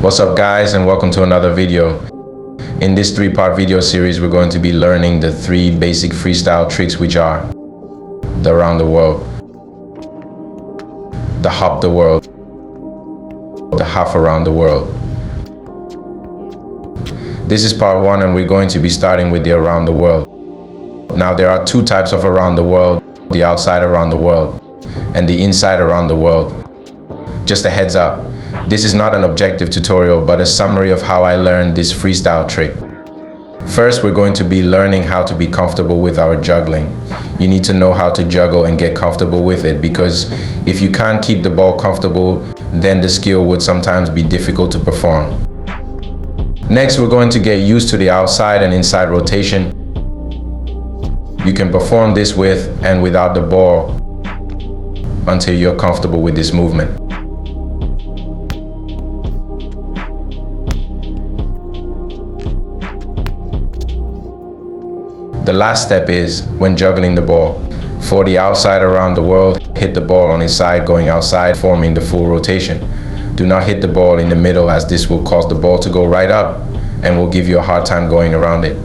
What's up guys, and welcome to another video. In this 3-part video series, we're going to be learning the 3 basic freestyle tricks, which are the around the world, the hop the world, the half around the world. This is part 1, and we're going to be starting with the around the world. Now there are 2 types of around the world, the outside around the world and the inside around the world. Just a heads up, this is not an objective tutorial, but a summary of how I learned this freestyle trick. First, we're going to be learning how to be comfortable with our juggling. You need to know how to juggle and get comfortable with it, because if you can't keep the ball comfortable, then the skill would sometimes be difficult to perform. Next, we're going to get used to the outside and inside rotation. You can perform this with and without the ball until you're comfortable with this movement. The last step is when juggling the ball. For the outside around the world, hit the ball on its side going outside, forming the full rotation. Do not hit the ball in the middle, as this will cause the ball to go right up and will give you a hard time going around it.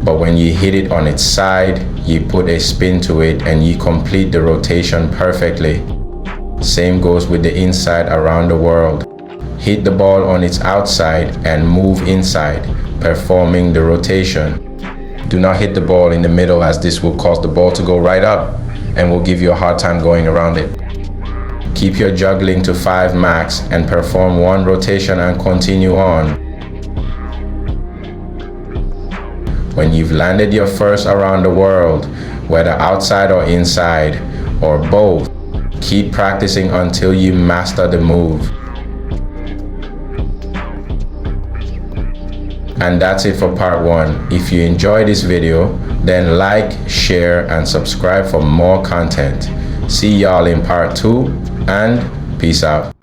But when you hit it on its side, you put a spin to it and you complete the rotation perfectly. Same goes with the inside around the world. Hit the ball on its outside and move inside, performing the rotation. Do not hit the ball in the middle, as this will cause the ball to go right up and will give you a hard time going around it. Keep your juggling to 5 max and perform 1 rotation and continue on. When you've landed your first around the world, whether outside or inside or both, keep practicing until you master the move. And that's it for part 1. If you enjoyed this video, then like, share, and subscribe for more content. See y'all in part 2, and peace out.